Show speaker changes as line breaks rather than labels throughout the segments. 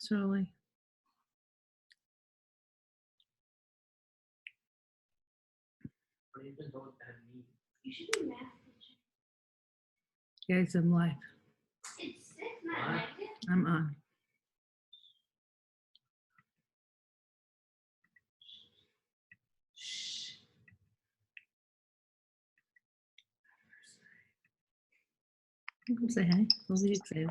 slowly.
You should be math teacher.
Guys, I'm live.
It's 6, not 9.
I'm on. Come say hi. We'll be excited.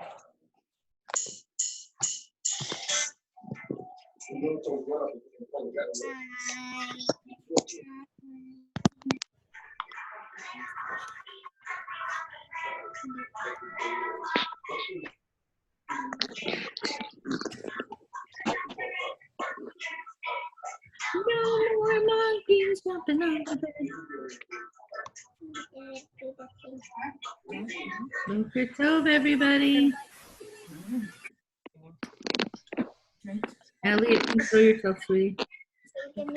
No more monkeys jumping on the bed. Boker Tov, everybody. Elliot, control yourself, sweetie.
Okay.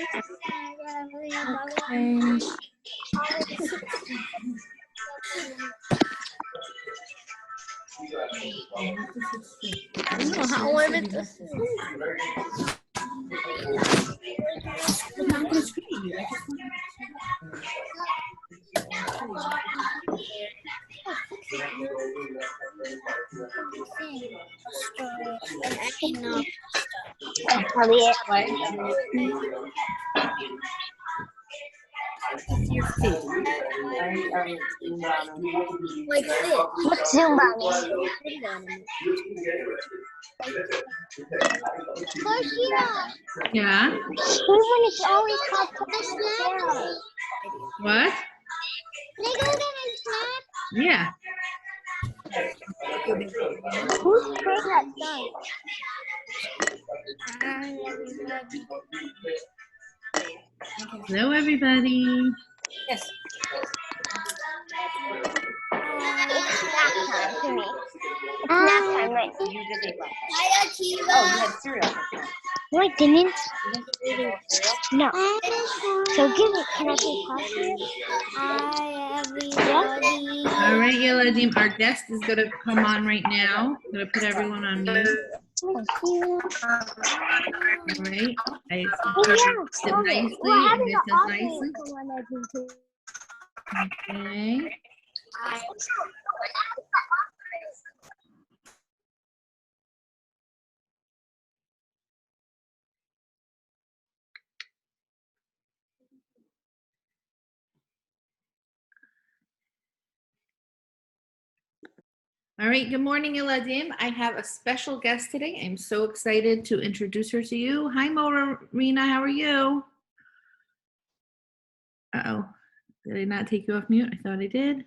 I don't know how limited this is.
I'm not going to screen you. I
Like this.
What's Zoom on?
Yeah?
Even it's always called Sarah.
What?
Can I go get my snack?
Yeah.
Who's playing that song?
Hello, everybody.
Yes.
It's snack time for me. It's snack time, right?
You did eat lunch.
Hi,
Oh, you had cereal.
No, I didn't. No. So give me, can I take coffee?
Hi, everybody.
All right, Yeladim, our guest is going to come on right now. I'm going to put everyone on mute.
Thank you.
All right. I
Oh, yeah.
sit
Okay.
nicely
We're
and
having
this
an
is
offering
nicely.
for one of you two.
Okay. All right, good morning, Eladim. I have a special guest today. I'm so excited to introduce her to you. Hi, Morah Rena, how are you? Uh-oh, did I not take you off mute? I thought I did.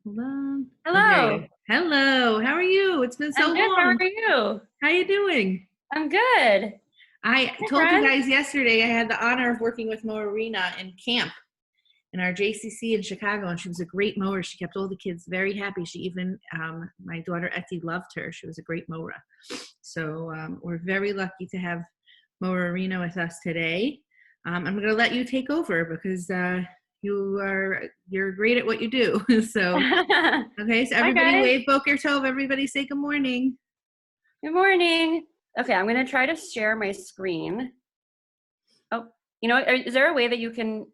Hold on.
Hello.
Okay. Hello, how are you? It's been so
I'm good.
long.
How are you?
How you doing?
I'm good.
I told
friend.
you guys yesterday I had the honor of working with Morah Rena in camp in our JCC in Chicago, and she was a great mower. She kept all the kids very happy. She even, my daughter Etty loved her. She was a great mower. So we're very lucky to have Morah Rena with us today. I'm going to let you take over because you're great at what you do. So okay, so everybody
Okay.
wave Boker Tov. Everybody say good morning.
Good morning. Okay, I'm going to try to share my screen. Oh, you know, is there a way that you can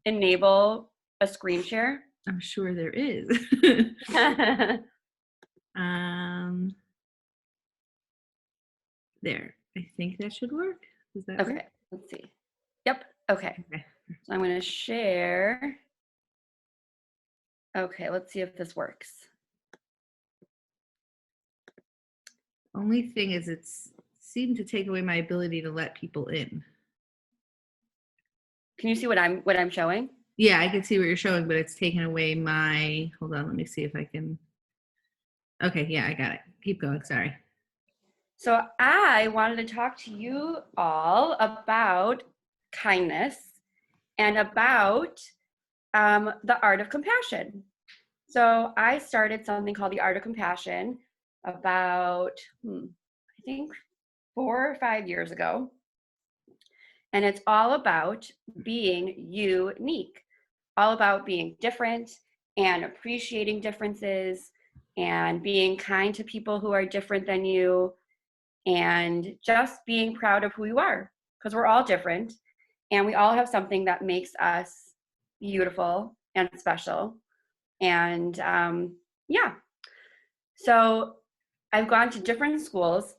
enable a screen share?
I'm sure there is. There. I think that should work. Does that
Okay,
work?
let's see. Yep, okay.
Okay.
So I'm going to share. Okay, let's see if this works.
Only thing is it's seemed to take away my ability to let people in.
Can you see what I'm showing?
Yeah, I can see what you're showing, but it's taken away my, hold on, let me see if I can. Okay, yeah, I got it. Keep going, sorry.
So I wanted to talk to you all about kindness and about the art of compassion. So I started something called the Art of Compassion about, I think 4 or 5 years ago. And it's all about being unique, all about being different and appreciating differences and being kind to people who are different than you and just being proud of who you are, because we're all different and we all have something that makes us beautiful and special. And yeah, so I've gone to different schools.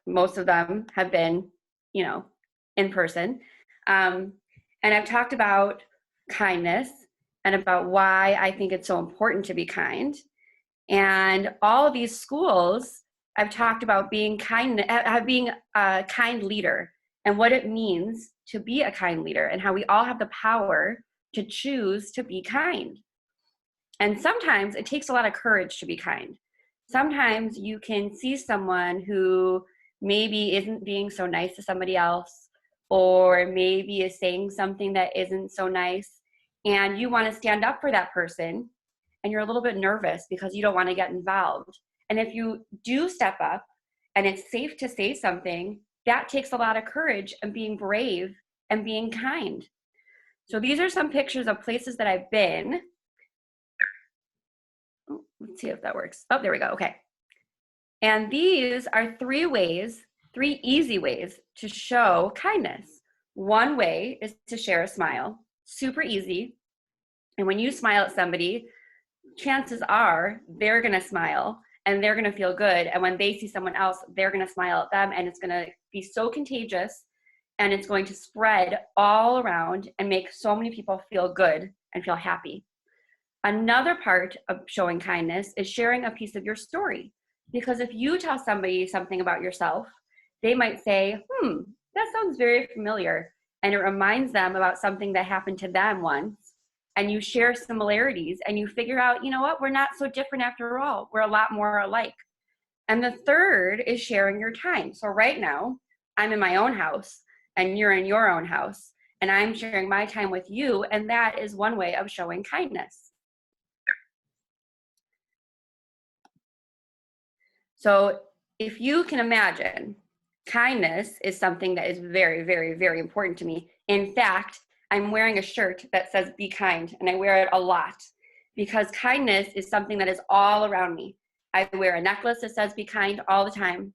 Most of them have been, in person. And I've talked about kindness and about why I think it's so important to be kind. And all of these schools, I've talked about being being a kind leader and what it means to be a kind leader and how we all have the power to choose to be kind. And sometimes it takes a lot of courage to be kind. Sometimes you can see someone who maybe isn't being so nice to somebody else, or maybe is saying something that isn't so nice, and you want to stand up for that person, and you're a little bit nervous because you don't want to get involved. And if you do step up and it's safe to say something, that takes a lot of courage and being brave and being kind. So these are some pictures of places that I've been. Let's see if that works. Oh, there we go. Okay. And these are 3 easy ways to show kindness. One way is to share a smile. Super easy. And when you smile at somebody, chances are they're going to smile and they're going to feel good. And when they see someone else, they're going to smile at them, and it's going to be so contagious, and it's going to spread all around and make so many people feel good and feel happy. Another part of showing kindness is sharing a piece of your story. Because if you tell somebody something about yourself, they might say, that sounds very familiar. And it reminds them about something that happened to them once. And you share similarities and you figure out, you know what, we're not so different after all. We're a lot more alike. And the third is sharing your time. So right now, I'm in my own house and you're in your own house. And I'm sharing my time with you. And that is one way of showing kindness. So if you can imagine, kindness is something that is very, very, very important to me. In fact, I'm wearing a shirt that says be kind, and I wear it a lot because kindness is something that is all around me. I wear a necklace that says be kind all the time.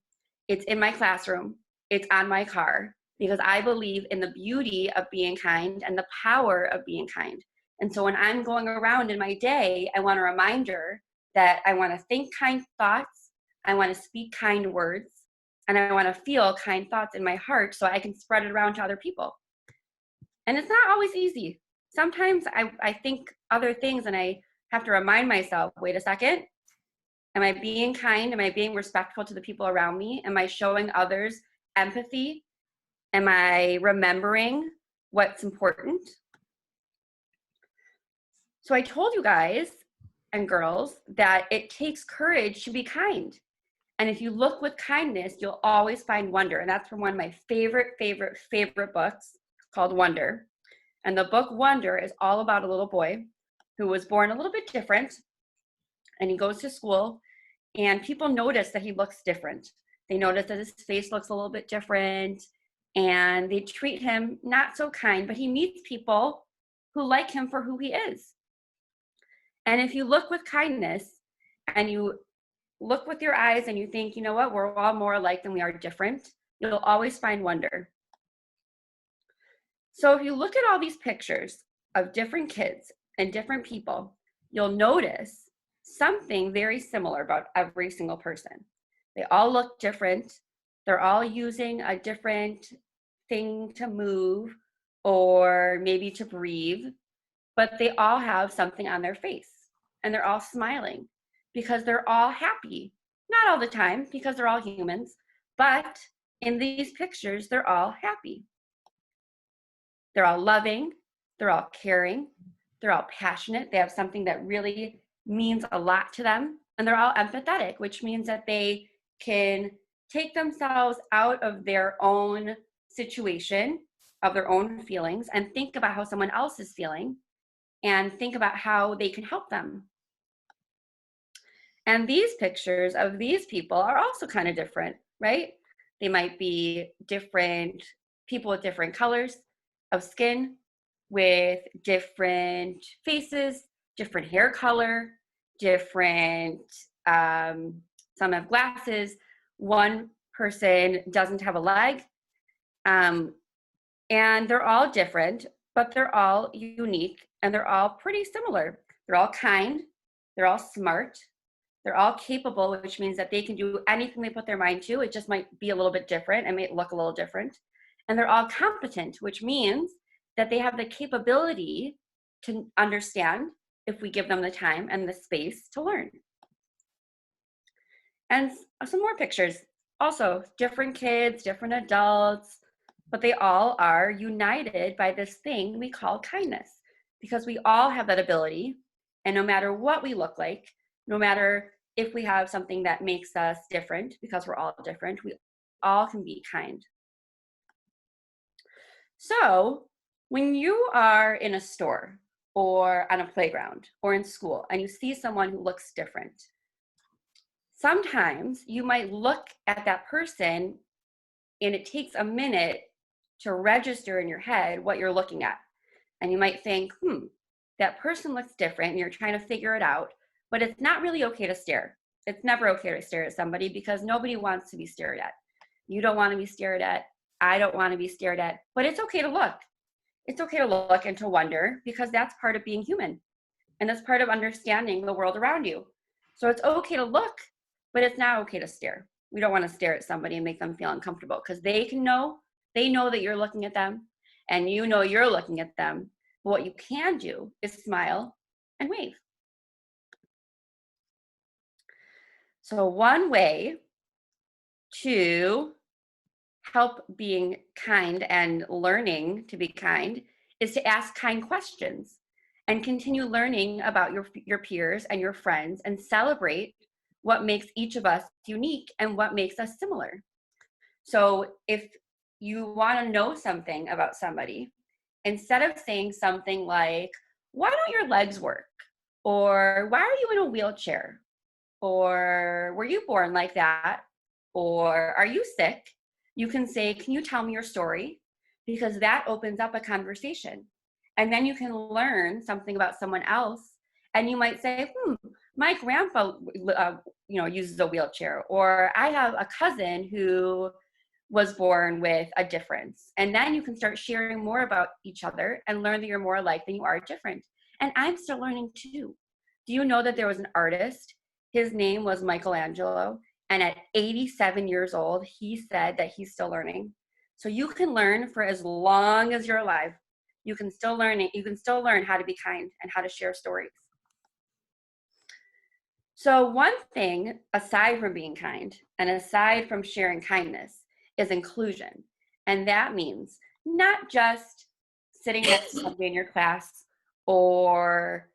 It's in my classroom. It's on my car because I believe in the beauty of being kind and the power of being kind. And so when I'm going around in my day, I want a reminder that I want to think kind thoughts, I want to speak kind words, and I want to feel kind thoughts in my heart so I can spread it around to other people. And it's not always easy. Sometimes I think other things and I have to remind myself, wait a second, am I being kind? Am I being respectful to the people around me? Am I showing others empathy? Am I remembering what's important? So I told you guys and girls that it takes courage to be kind. And if you look with kindness, you'll always find wonder. And that's from one of my favorite books called Wonder. And the book Wonder is all about a little boy who was born a little bit different. And he goes to school and people notice that he looks different. They notice that his face looks a little bit different and they treat him not so kind, but he meets people who like him for who he is. And if you look with kindness and you look with your eyes and you think, you know what, we're all more alike than we are different, you'll always find wonder. So if you look at all these pictures of different kids and different people, you'll notice something very similar about every single person. They all look different. They're all using a different thing to move or maybe to breathe, but they all have something on their face and they're all smiling because they're all happy. Not all the time because they're all humans, but in these pictures, they're all happy. They're all loving, they're all caring, they're all passionate. They have something that really means a lot to them, and they're all empathetic, which means that they can take themselves out of their own situation, of their own feelings, and think about how someone else is feeling, and think about how they can help them. And these pictures of these people are also kind of different, right? They might be different people with different colors of skin, with different faces, different hair color, different, some have glasses. One person doesn't have a leg. And they're all different, but they're all unique and they're all pretty similar. They're all kind, they're all smart, they're all capable, which means that they can do anything they put their mind to. It just might be a little bit different and might look a little different. And they're all competent, which means that they have the capability to understand if we give them the time and the space to learn. And some more pictures. Also, different kids, different adults, but they all are united by this thing we call kindness, because we all have that ability. And no matter what we look like, no matter if we have something that makes us different, because we're all different, we all can be kind. So when you are in a store or on a playground or in school and you see someone who looks different, sometimes you might look at that person and it takes a minute to register in your head what you're looking at. And you might think, that person looks different, and you're trying to figure it out, but it's not really okay to stare. It's never okay to stare at somebody because nobody wants to be stared at. You don't want to be stared at. I don't want to be stared at, but it's okay to look. It's okay to look and to wonder, because that's part of being human. And that's part of understanding the world around you. So it's okay to look, but it's not okay to stare. We don't want to stare at somebody and make them feel uncomfortable, because they know that you're looking at them and you know you're looking at them. But what you can do is smile and wave. So one way to help being kind and learning to be kind is to ask kind questions and continue learning about your peers and your friends and celebrate what makes each of us unique and what makes us similar. So if you want to know something about somebody, instead of saying something like, why don't your legs work? Or why are you in a wheelchair? Or were you born like that? Or are you sick? You can say, can you tell me your story? Because that opens up a conversation. And then you can learn something about someone else. And you might say, my grandpa uses a wheelchair. Or I have a cousin who was born with a difference. And then you can start sharing more about each other and learn that you're more alike than you are different. And I'm still learning too. Do you know that there was an artist? His name was Michelangelo. And at 87 years old, he said that he's still learning. So you can learn for as long as you're alive. You can still learn it. You can still learn how to be kind and how to share stories. So one thing, aside from being kind and aside from sharing kindness, is inclusion. And that means not just sitting next to somebody in your class or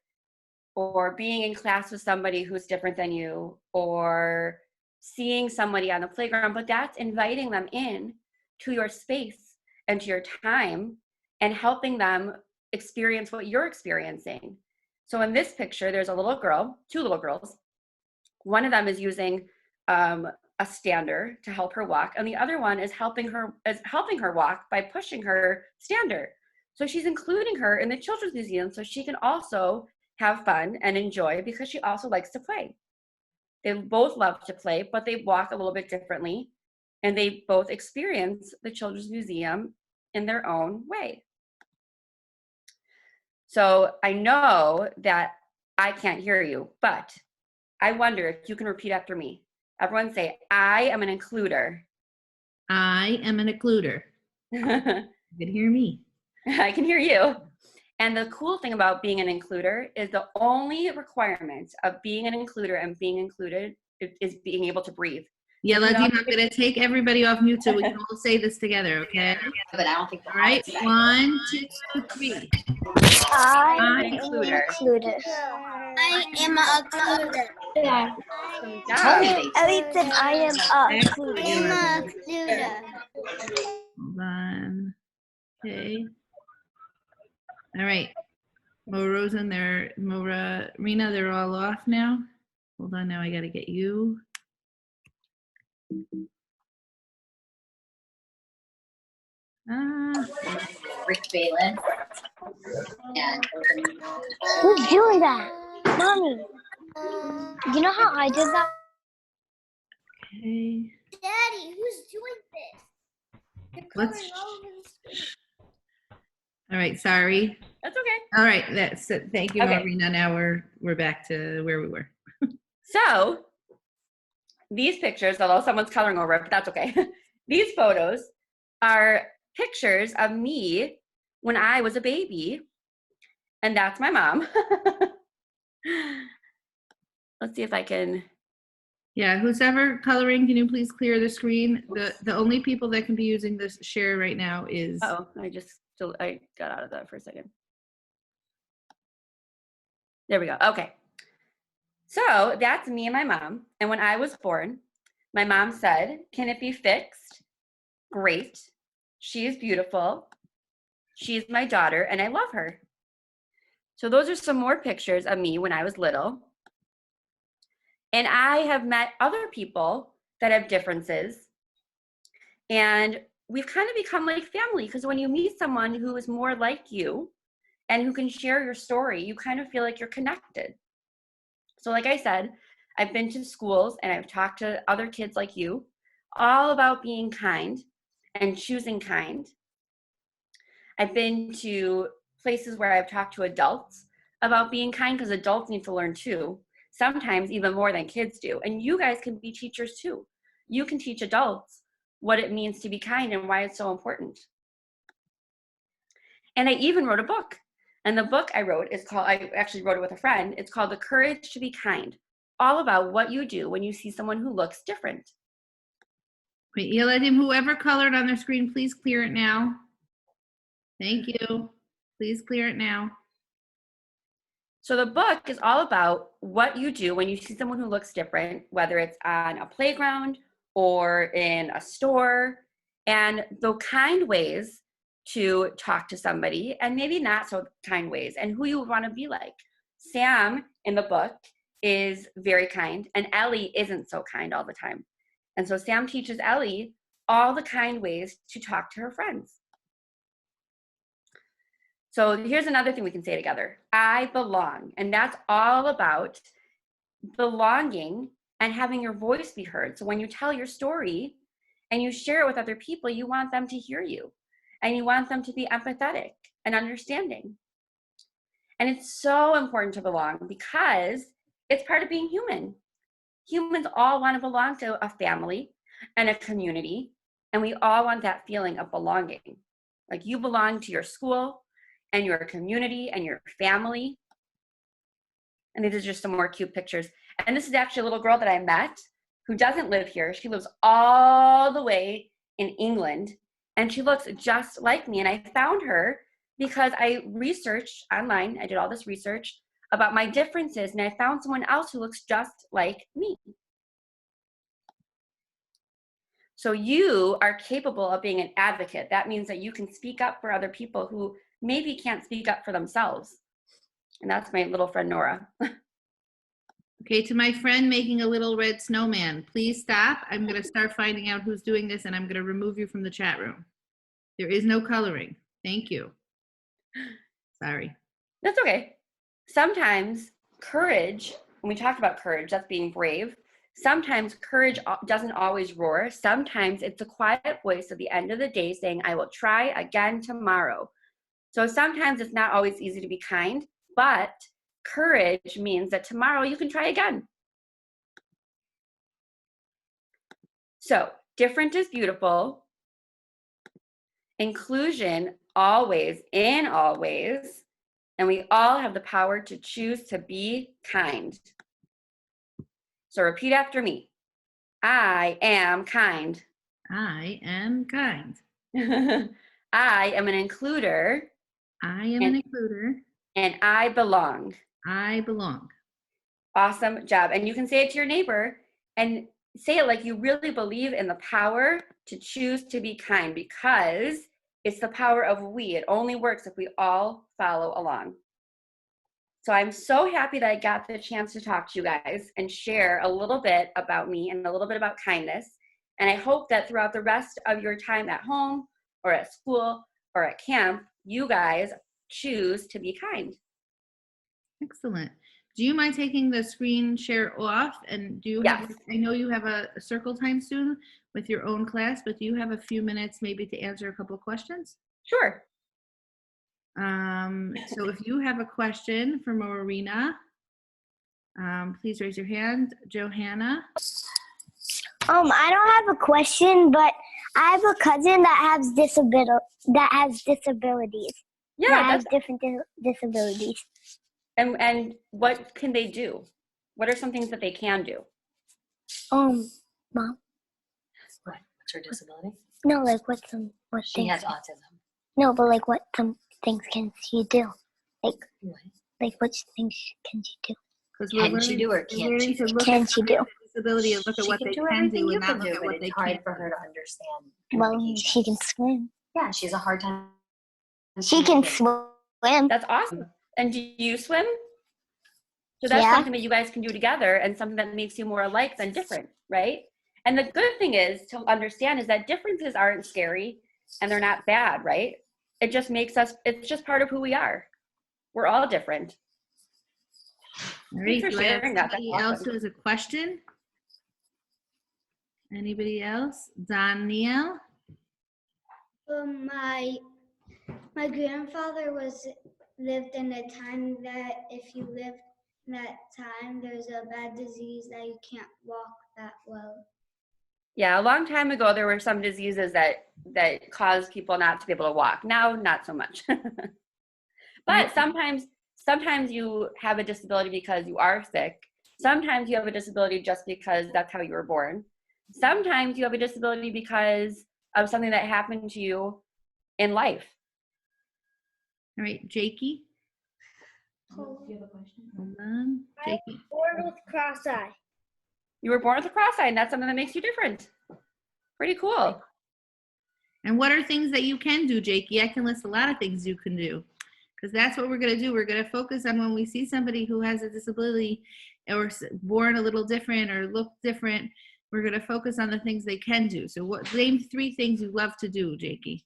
being in class with somebody who's different than you, or seeing somebody on the playground, but that's inviting them in to your space and to your time and helping them experience what you're experiencing. So in this picture, there's a little girl, two little girls. One of them is using a stander to help her walk, and the other one is helping her walk by pushing her stander. So she's including her in the Children's Museum so she can also have fun and enjoy, because she also likes to play. They both love to play, but they walk a little bit differently, and they both experience the Children's Museum in their own way. So I know that I can't hear you, but I wonder if you can repeat after me. Everyone say, I am an includer.
I am an includer. You can hear me.
I can hear you. And the cool thing about being an includer is the only requirement of being an includer and being included is being able to breathe.
Yeah, Ladina, I'm going to take everybody off mute so we can all say this together, okay?
But I don't think.
All right, 1, 2, 3.
I am
includer.
included.
I am a includer.
Yeah.
Yeah.
At least if I am
I
included.
am a includer.
Hold on. Okay. All right. Morah Rena, they're all off now. Hold on, now I got to get you.
Rick Balin. And
Who's doing that? Mommy. You know how I did that?
Okay.
Daddy, who's doing this? You're
Let's-
coloring all over the screen.
All right, sorry.
That's okay.
All right, that's it. Thank you,
Okay.
Marina. Now we're back to where we were.
So these pictures, although someone's coloring over it, but that's okay. These photos are pictures of me when I was a baby, and that's my mom. Let's see if I can.
Yeah, who's ever coloring, can you please clear the screen? The only people that can be using this share right now is.
Oh, I got out of that for a second. There we go. Okay. So that's me and my mom. And when I was born, my mom said, "Can it be fixed? Great. She is beautiful. She is my daughter, and I love her." So those are some more pictures of me when I was little. And I have met other people that have differences. And we've kind of become like family, because when you meet someone who is more like you and who can share your story, you kind of feel like you're connected. So like I said, I've been to schools and I've talked to other kids like you, all about being kind and choosing kind. I've been to places where I've talked to adults about being kind, because adults need to learn too, sometimes even more than kids do. And you guys can be teachers too. You can teach adults what it means to be kind and why it's so important. And I even wrote a book. And the book I wrote is called, I actually wrote it with a friend, it's called The Courage to Be Kind, all about what you do when you see someone who looks different.
Wait, Eladim, whoever colored on their screen, please clear it now. Thank you. Please clear it now.
So the book is all about what you do when you see someone who looks different, whether it's on a playground or in a store, and the kind ways to talk to somebody and maybe not so kind ways, and who you want to be like. Sam in the book is very kind, and Ellie isn't so kind all the time. And so Sam teaches Ellie all the kind ways to talk to her friends. So here's another thing we can say together. I belong. And that's all about belonging and having your voice be heard. So when you tell your story and you share it with other people, you want them to hear you and you want them to be empathetic and understanding. And it's so important to belong because it's part of being human. Humans all want to belong to a family and a community, and we all want that feeling of belonging. Like you belong to your school and your community and your family. And these are just some more cute pictures. And this is actually a little girl that I met who doesn't live here. She lives all the way in England, and she looks just like me. And I found her because I researched online. I did all this research about my differences, and I found someone else who looks just like me. So you are capable of being an advocate. That means that you can speak up for other people who maybe can't speak up for themselves. And that's my little friend, Nora.
Okay, to my friend making a little red snowman, please stop. I'm going to start finding out who's doing this, and I'm going to remove you from the chat room. There is no coloring. Thank you. Sorry.
That's okay. Sometimes courage, when we talked about courage, that's being brave. Sometimes courage doesn't always roar. Sometimes it's a quiet voice at the end of the day saying, I will try again tomorrow. So sometimes it's not always easy to be kind, but courage means that tomorrow you can try again. So different is beautiful. Inclusion always, in all ways. And we all have the power to choose to be kind. So repeat after me. I am kind.
I am kind.
I am an includer.
I am an includer.
And I belong.
I belong.
Awesome job. And you can say it to your neighbor and say it like you really believe in the power to choose to be kind, because it's the power of we. It only works if we all follow along. So I'm so happy that I got the chance to talk to you guys and share a little bit about me and a little bit about kindness. And I hope that throughout the rest of your time at home or at school or at camp, you guys choose to be kind.
Excellent. Do you mind taking the screen share off? And do you have,
Yes.
I know you have a circle time soon with your own class, but do you have a few minutes maybe to answer a couple of questions?
Sure.
So if you have a question for Morah Rena, please raise your hand. Johanna.
I don't have a question, but I have a cousin that has disabilities.
Yeah,
That has
that's,
different disabilities.
and what can they do? What are some things that they can do?
Mom.
What? What's her disability?
No, like what
She
things?
has autism.
No, but like what some things can she do?
What?
Like which things can she do?
Because
Can she do or can't she do?
Can she do?
Disability and look at
She
what
can
they
do
can
everything
do
you
and not
can
look
do,
at
but
what they
it's hard
can't
for
do.
her to understand
Well,
communication.
she can swim.
Yeah, she has a hard time.
She can
communicating.
swim.
That's awesome. And do you swim? So that's
Yeah.
something that you guys can do together and something that makes you more alike than different, right? And the good thing is to understand is that differences aren't scary and they're not bad, right? It just makes us, it's just part of who we are. We're all different.
All right,
Thanks for
do I have
sharing that. That's
somebody else
awesome.
who has a question? Anybody else? Danielle?
My grandfather lived in a time that if you lived that time, there's a bad disease that you can't walk that well.
Yeah, a long time ago, there were some diseases that caused people not to be able to walk. Now, not so much. But sometimes you have a disability because you are sick. Sometimes you have a disability just because that's how you were born. Sometimes you have a disability because of something that happened to you in life.
All right, Jakey?
Oh.
Hold on. Jakey.
Born with cross-eye.
You were born with a cross eye, and that's something that makes you different. Pretty cool.
And what are things that you can do, Jakey? I can list a lot of things you can do. Because that's what we're going to do. We're going to focus on when we see somebody who has a disability or born a little different or look different, we're going to focus on the things they can do. So name 3 things you love to do, Jakey.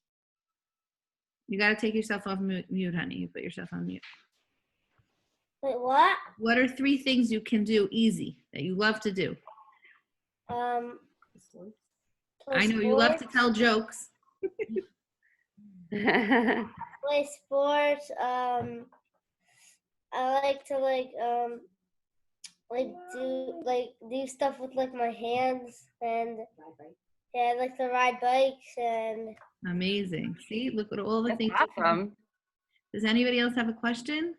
You got to take yourself off mute, honey. You put yourself on mute.
Wait, what?
What are 3 things you can do easy that you love to do? I know you love to tell jokes.
Play sports. I like to do stuff with like my hands, and yeah, I like to ride bikes and.
Amazing. See, look at all the
That's
things you can do.
awesome.
Does anybody else have a question?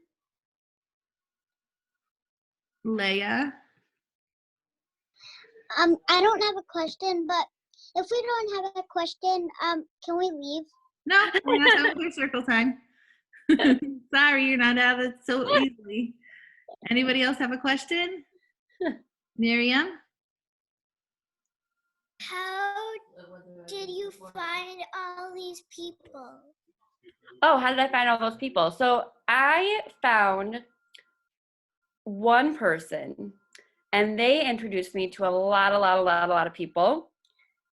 Leah?
I don't have a question, but if we don't have a question, can we leave?
No, we're not done with our circle time. Sorry, you're not out of it so easily. Anybody else have a question? Miriam?
How did you find all these people?
Oh, how did I find all those people? So I found one person and they introduced me to a lot of people.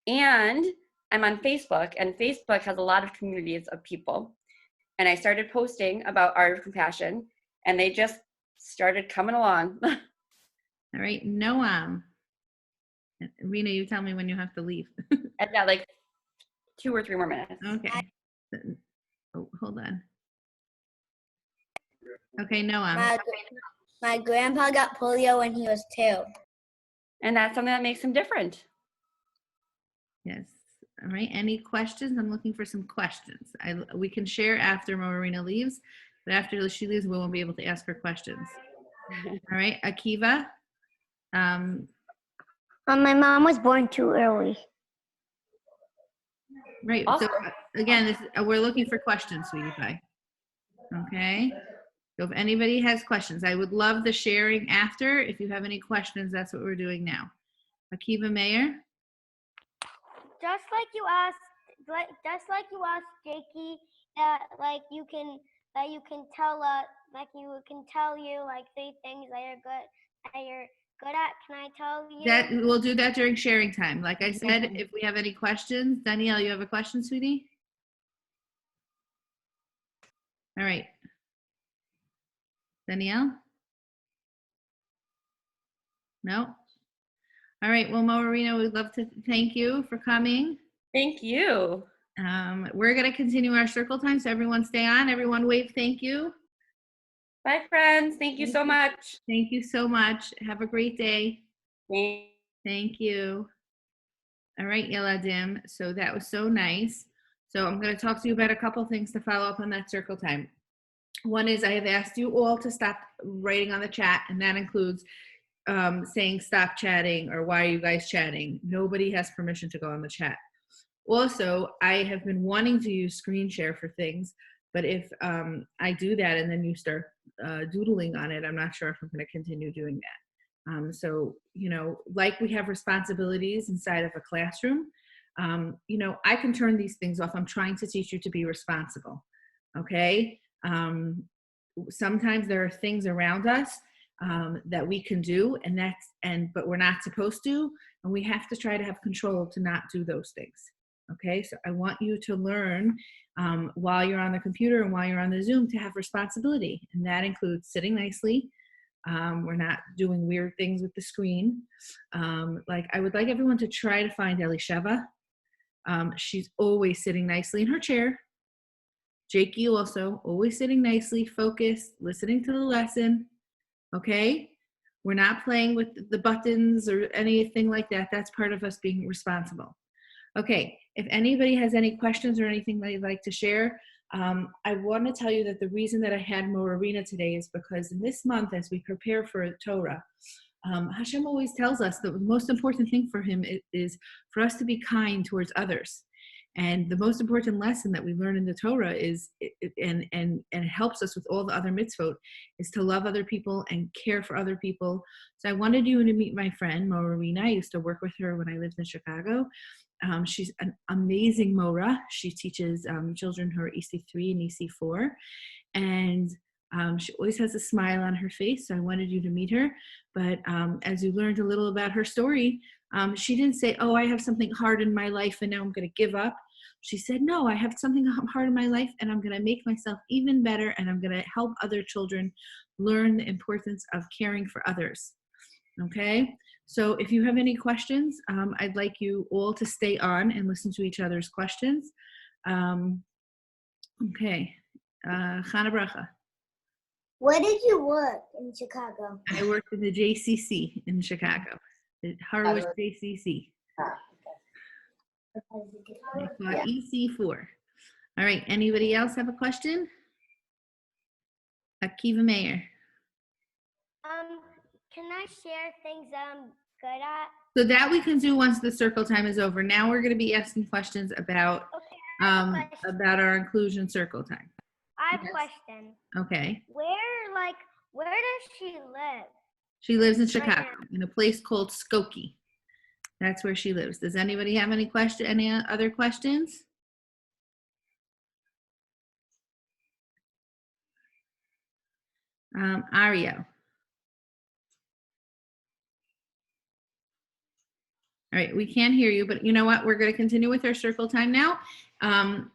And I'm on Facebook, and Facebook has a lot of communities of people. And I started posting about Art of Compassion, and they just started coming along.
All right, Noam. Rena, you tell me when you have to leave.
I've got like 2 or 3 more minutes.
Okay. Oh, hold on. Okay, Noam.
My grandpa got polio when he was 2.
And that's something that makes him different.
Yes. All right. Any questions? I'm looking for some questions. We can share after Morah Rena leaves, but after she leaves, we won't be able to ask her questions. All right, Akiva.
My mom was born too early.
Right.
Awesome.
So again, we're looking for questions, sweetie pie. Okay. So if anybody has questions, I would love the sharing after. If you have any questions, that's what we're doing now. Akiva Mayer.
Just like you asked Jakey, you can tell us, tell you like 3 things that you're good at. Can I tell you?
That we'll do that during sharing time. Like I said, if we have any questions, Danielle, you have a question, sweetie? All right. Danielle? No? All right. Well, Morah Rena, we'd love to thank you for coming.
Thank you.
We're going to continue our circle time, so everyone stay on. Everyone wave thank you.
Bye, friends. Thank you so much.
Thank you so much. Have a great day.
Thank
Thank you. All right, Yeladim. So that was so nice. So I'm going to talk to you about a couple things to follow up on that circle time. One is I have asked you all to stop writing on the chat, and that includes saying stop chatting or why are you guys chatting. Nobody has permission to go on the chat. Also, I have been wanting to use screen share for things, but if I do that and then you start doodling on it, I'm not sure if I'm going to continue doing that. So, you know, like we have responsibilities inside of a classroom, you know, I can turn these things off. I'm trying to teach you to be responsible, okay? Sometimes there are things around us that we can do, but we're not supposed to, and we have to try to have control to not do those things. Okay, so I want you to learn while you're on the computer and while you're on the Zoom to have responsibility, and that includes sitting nicely. We're not doing weird things with the screen. Like I would like everyone to try to find Elisheva. She's always sitting nicely in her chair. Jakey also always sitting nicely, focused, listening to the lesson. Okay, we're not playing with the buttons or anything like that. That's part of us being responsible. Okay, if anybody has any questions or anything they'd like to share, I want to tell you that the reason that I had Morah Rena today is because in this month, as we prepare for Torah, Hashem always tells us that the most important thing for him is for us to be kind towards others. And the most important lesson that we learn in the Torah is, and it helps us with all the other mitzvot, is to love other people and care for other people. So I wanted you to meet my friend, Morah Rena. I used to work with her when I lived in Chicago. She's an amazing Morah. She teaches children who are EC3 and EC4. And she always has a smile on her face, so I wanted you to meet her. But as you learned a little about her story, she didn't say, oh, I have something hard in my life and now I'm going to give up. She said, no, I have something hard in my life and I'm going to make myself even better and I'm going to help other children learn the importance of caring for others. Okay? So if you have any questions, I'd like you all to stay on and listen to each other's questions. Okay. Chana Bracha.
Where did you work in Chicago?
I worked in the JCC in Chicago, the Harwich JCC. EC4. All right, anybody else have a question? Akiva Mayer.
Can I share things I'm good at?
So that we can do once the circle time is over. Now we're going to be asking questions about about our inclusion circle time.
I have a question.
Okay.
Where does she live?
She lives in Chicago,
now.
in a place called Skokie. That's where she lives. Does anybody have any other questions? Ario. All right, we can't hear you, but you know what? We're going to continue with our circle time now.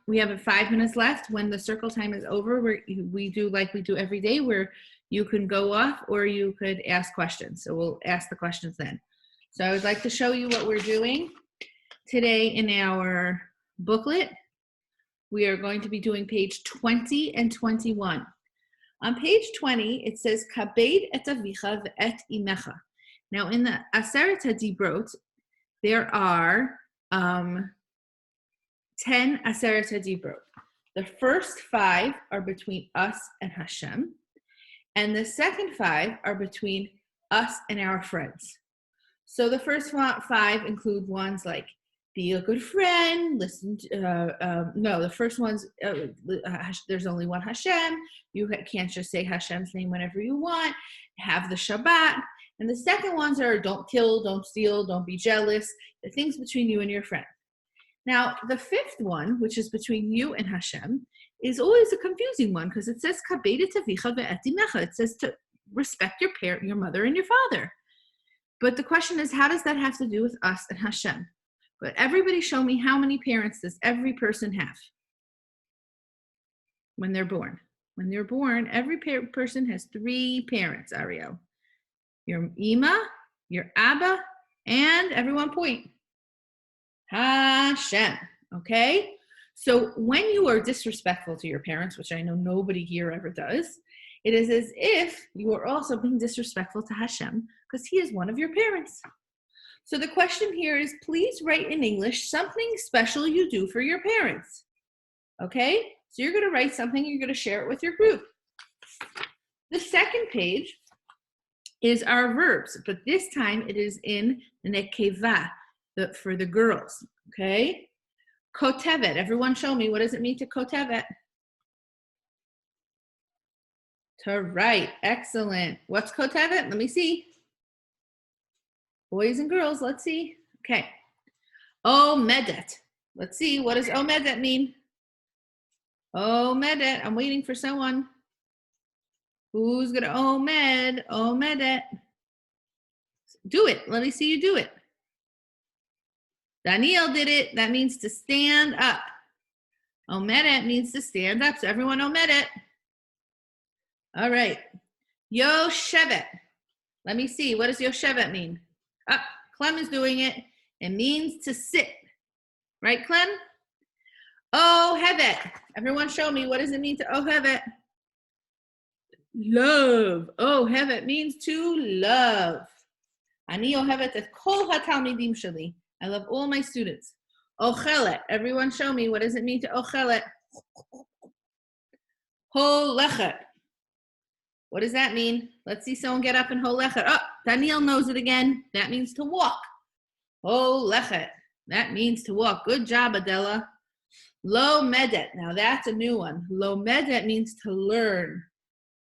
We have 5 minutes left. When the circle time is over, we do like we do every day, where you can go off or you could ask questions. So we'll ask the questions then. So I would like to show you what we're doing today in our booklet. We are going to be doing page 20 and 21. On page 20, it says, Kabed et avicha ve'et imecha. Now in the Aseret HaDibrot, there are 10 Aseret HaDibrot. The first 5 are between us and Hashem, and the second 5 are between us and our friends. So the first 5 include ones like be a good friend, listen to, no, the first one's, there's only one Hashem, you can't just say Hashem's name whenever you want, have the Shabbat. And the second ones are don't kill, don't steal, don't be jealous, the things between you and your friend. Now, the 5th one, which is between you and Hashem, is always a confusing one because it says Kabed et avicha ve'et imecha. It says to respect your parent, your mother, and your father. But the question is, how does that have to do with us and Hashem? But everybody show me, how many parents does every person have when they're born? When they're born, every person has 3 parents, Ariel. Your Ima, your Abba, and everyone point. Hashem, okay? So when you are disrespectful to your parents, which I know nobody here ever does, it is as if you are also being disrespectful to Hashem because he is one of your parents. So the question here is, please write in English something special you do for your parents. Okay? So you're going to write something, you're going to share it with your group. The second page is our verbs, but this time it is in the nekeva, for the girls. Okay? Kotevet. Everyone show me, what does it mean to kotevet? To write. Excellent. What's kotevet? Let me see. Boys and girls, let's see. Okay. Omedet. Let's see. What does omedet mean? Omedet. I'm waiting for someone. Who's going to omedet? Do it. Let me see you do it. Daniel did it. That means to stand up. Omedet means to stand up. So everyone omedet. All right. Yoshevet. Let me see. What does Yoshevet mean? Clem is doing it. It means to sit. Right, Clem? Ohevet. Everyone show me. What does it mean to ohevet? Love. Ohevet means to love. Ani ohevet et kol hatalmidim sheli. I love all my students. Ochelet. Everyone show me. What does it mean to ochelet? Holechet. What does that mean? Let's see someone get up and holechet. Oh, Daniel knows it again. That means to walk. Holechet. That means to walk. Good job, Adela. Lo medet. Now that's a new one. Lo medet means to learn.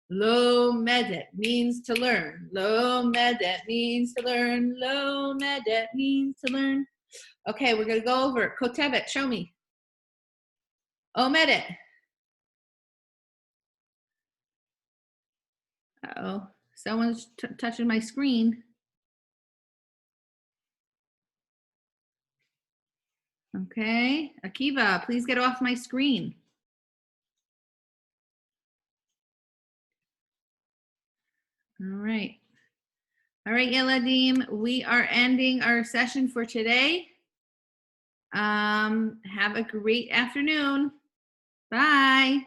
Lo medet means to learn. Lo medet means to learn. Lo medet means to learn. Okay, we're going to go over it. Kotevet, show me. Omedet. Uh-oh, someone's touching my screen. Okay, Akiva, please get off my screen. All right, Yeladim, we are ending our session for today. Have a great afternoon. Bye.